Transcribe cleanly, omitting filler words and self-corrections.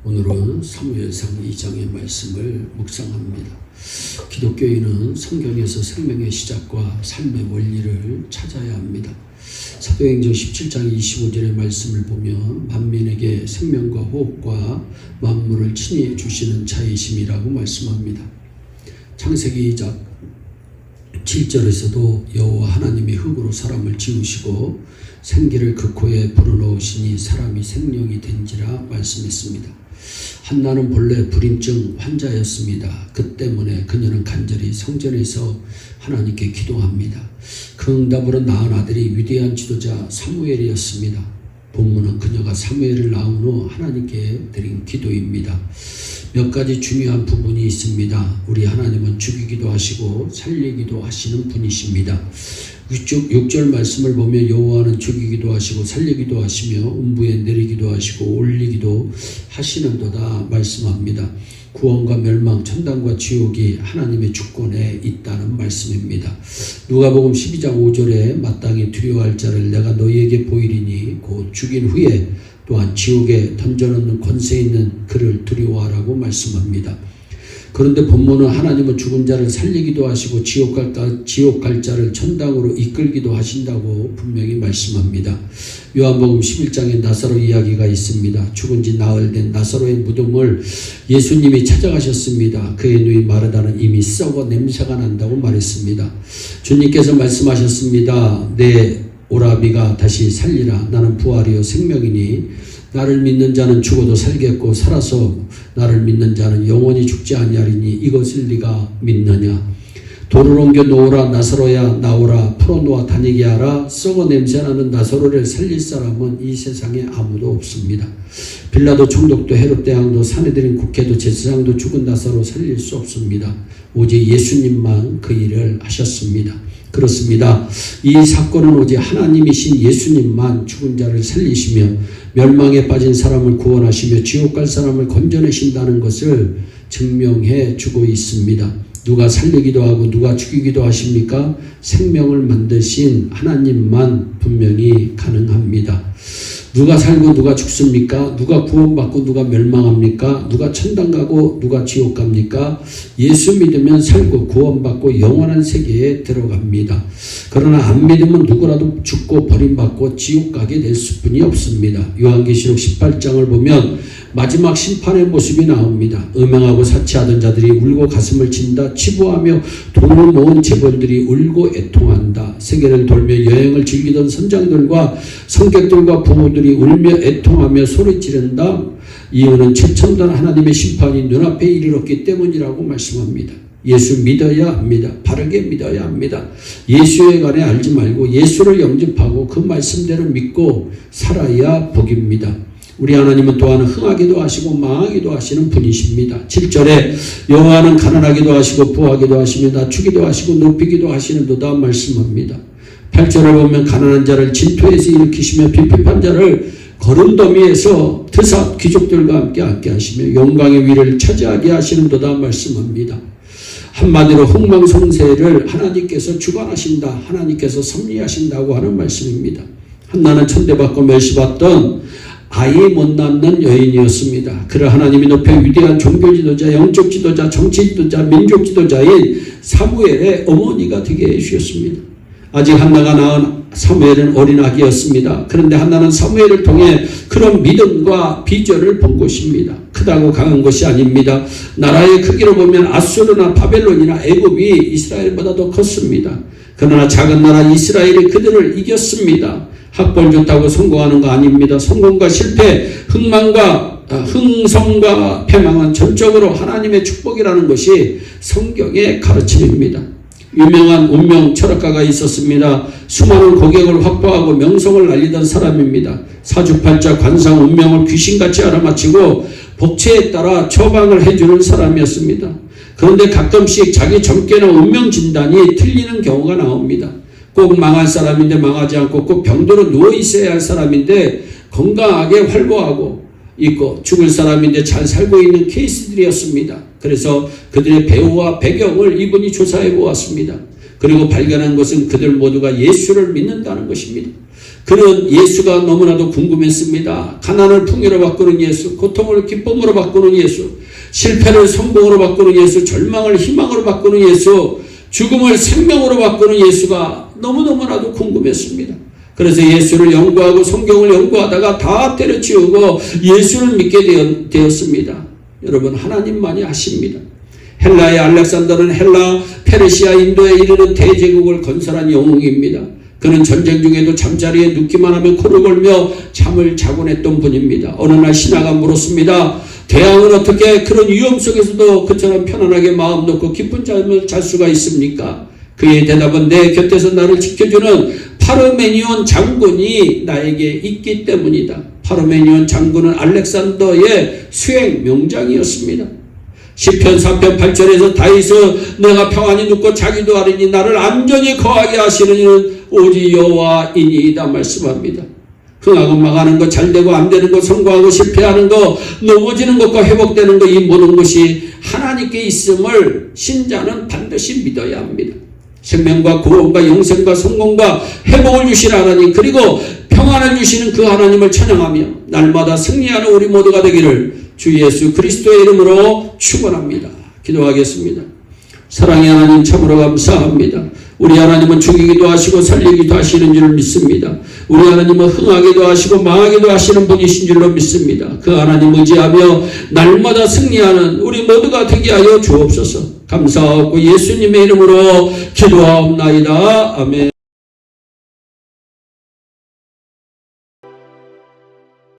오늘은 사무엘상 2장의 말씀을 묵상합니다. 기독교인은 성경에서 생명의 시작과 삶의 원리를 찾아야 합니다. 사도행전 17장 25절의 말씀을 보면 만민에게 생명과 호흡과 만물을 친히 주시는 자이심이라고 말씀합니다. 창세기 2장 7절에서도 여호와 하나님이 흙으로 사람을 지으시고 생기를 그 코에 불어넣으시니 사람이 생명이 된지라 말씀했습니다. 한나는 본래 불임증 환자였습니다. 그 때문에 그녀는 간절히 성전에서 하나님께 기도합니다. 그 응답으로 낳은 아들이 위대한 지도자 사무엘이었습니다. 본문은 그녀가 사무엘을 낳은 후 하나님께 드린 기도입니다. 몇 가지 중요한 부분이 있습니다. 우리 하나님은 죽이기도 하시고 살리기도 하시는 분이십니다. 6절 말씀을 보면 여호와는 죽이기도 하시고 살리기도 하시며 음부에 내리기도 하시고 올리기도 하시는도다 말씀합니다. 구원과 멸망, 천당과 지옥이 하나님의 주권에 있다는 말씀입니다. 누가복음 12장 5절에 마땅히 두려워할 자를 내가 너희에게 보이리니 곧 죽인 후에 또한 지옥에 던져놓는 권세 있는 그를 두려워하라고 말씀합니다. 그런데 본문은 하나님은 죽은 자를 살리기도 하시고 지옥 갈 자를 천당으로 이끌기도 하신다고 분명히 말씀합니다. 요한복음 11장에 나사로 이야기가 있습니다. 죽은 지 나흘 된 나사로의 무덤을 예수님이 찾아가셨습니다. 그의 누이 마르다는 이미 썩어 냄새가 난다고 말했습니다. 주님께서 말씀하셨습니다. 내 오라비가 다시 살리라. 나는 부활이요 생명이니 나를 믿는 자는 죽어도 살겠고 살아서 나를 믿는 자는 영원히 죽지 아니하리니 이것을 네가 믿느냐. 돌을 옮겨 놓으라. 나사로야 나오라. 풀어놓아 다니게 하라. 썩어 냄새나는 나사로를 살릴 사람은 이 세상에 아무도 없습니다. 빌라도 총독도 헤롯 대왕도 사내들인 국회도 제사장도 죽은 나사로 살릴 수 없습니다. 오직 예수님만 그 일을 하셨습니다. 그렇습니다. 이 사건은 오직 하나님이신 예수님만 죽은 자를 살리시며 멸망에 빠진 사람을 구원하시며 지옥 갈 사람을 건져내신다는 것을 증명해 주고 있습니다. 누가 살리기도 하고 누가 죽이기도 하십니까? 생명을 만드신 하나님만 분명히 가능합니다. 누가 살고 누가 죽습니까? 누가 구원받고 누가 멸망합니까? 누가 천당 가고 누가 지옥 갑니까? 예수 믿으면 살고 구원받고 영원한 세계에 들어갑니다. 그러나 안 믿으면 누구라도 죽고 버림받고 지옥 가게 될 수뿐이 없습니다. 요한계시록 18장을 보면 마지막 심판의 모습이 나옵니다. 음행하고 사치하던 자들이 울고 가슴을 친다. 치부하며 돈을 모은 재벌들이 울고 애통한다. 세계를 돌며 여행을 즐기던 선장들과 성객들과 부모들이 울며 애통하며 소리 지른다. 이유는 최첨단 하나님의 심판이 눈앞에 이르렀기 때문이라고 말씀합니다. 예수 믿어야 합니다. 바르게 믿어야 합니다. 예수에 관해 알지 말고 예수를 영접하고 그 말씀대로 믿고 살아야 복입니다. 우리 하나님은 또한 흥하기도 하시고 망하기도 하시는 분이십니다. 7절에 여호와는 가난하기도 하시고 부하기도 하시며 낮추기도 하시고 높이기도 하시는도다 말씀합니다. 8절을 보면 가난한 자를 진토에서 일으키시며 핍핍한 자를 거름더미에서 드사 귀족들과 함께 앉게 하시며 영광의 위를 차지하게 하시는도다 말씀합니다. 한마디로 흥망성쇠를 하나님께서 주관하신다. 하나님께서 섭리하신다고 하는 말씀입니다. 한나는 천대받고 멸시받던 아이 못 낳는 여인이었습니다. 그를 하나님이 높여 위대한 종교 지도자, 영적 지도자, 정치 지도자, 민족 지도자인 사무엘의 어머니가 되게 해주셨습니다. 아직 한나가 낳은 사무엘은 어린 아기였습니다. 그런데 한나는 사무엘을 통해 그런 믿음과 비전을 본 것입니다. 크다고 강한 것이 아닙니다. 나라의 크기로 보면 아수르나 바벨론이나 애굽이 이스라엘보다 더 컸습니다. 그러나 작은 나라 이스라엘이 그들을 이겼습니다. 학벌 좋다고 성공하는 거 아닙니다. 성공과 실패, 흥성과 패망은 전적으로 하나님의 축복이라는 것이 성경의 가르침입니다. 유명한 운명 철학가가 있었습니다. 수많은 고객을 확보하고 명성을 날리던 사람입니다. 사주팔자, 관상, 운명을 귀신같이 알아맞히고 복채에 따라 처방을 해주는 사람이었습니다. 그런데 가끔씩 자기 점괘나 운명 진단이 틀리는 경우가 나옵니다. 꼭 망할 사람인데 망하지 않고 꼭 병들어 누워있어야 할 사람인데 건강하게 활보하고 있고 죽을 사람인데 잘 살고 있는 케이스들이었습니다. 그래서 그들의 배우와 배경을 이분이 조사해 보았습니다. 그리고 발견한 것은 그들 모두가 예수를 믿는다는 것입니다. 그는 예수가 너무나도 궁금했습니다. 가난을 풍요로 바꾸는 예수, 고통을 기쁨으로 바꾸는 예수, 실패를 성공으로 바꾸는 예수, 절망을 희망으로 바꾸는 예수, 죽음을 생명으로 바꾸는 예수가 너무너무나도 궁금했습니다. 그래서 예수를 연구하고 성경을 연구하다가 다 때려치우고 예수를 믿게 되었습니다. 여러분, 하나님만이 하십니다. 헬라의 알렉산더는 헬라, 페르시아, 인도에 이르는 대제국을 건설한 영웅입니다. 그는 전쟁 중에도 잠자리에 눕기만 하면 코를 골며 잠을 자곤 했던 분입니다. 어느 날 신하가 물었습니다. 대왕은 어떻게 그런 위험 속에서도 그처럼 편안하게 마음 놓고 깊은 잠을 잘 수가 있습니까? 그의 대답은 내 곁에서 나를 지켜주는 파르메니온 장군이 나에게 있기 때문이다. 파르메니온 장군은 알렉산더의 수행 명장이었습니다. 시편 3편 8절에서 다윗은 내가 평안히 눕고 자기도 하리니 나를 안전히 거하게 하시는 이는 오직 여호와이니이다 말씀합니다. 흥하고 망하는 것, 잘되고 안되는 것, 성공하고 실패하는 것, 넘어지는 것과 회복되는 것, 이 모든 것이 하나님께 있음을 신자는 반드시 믿어야 합니다. 생명과 구원과 영생과 성공과 회복을 주시는 하나님, 그리고 평안을 주시는 그 하나님을 찬양하며 날마다 승리하는 우리 모두가 되기를 주 예수 그리스도의 이름으로 축원합니다. 기도하겠습니다. 사랑의 하나님, 참으로 감사합니다. 우리 하나님은 죽이기도 하시고 살리기도 하시는 줄 믿습니다. 우리 하나님은 흥하기도 하시고 망하기도 하시는 분이신 줄로 믿습니다. 그 하나님 의지하며 날마다 승리하는 우리 모두가 되게 하여 주옵소서. 감사하고 예수님의 이름으로 기도하옵나이다. 아멘.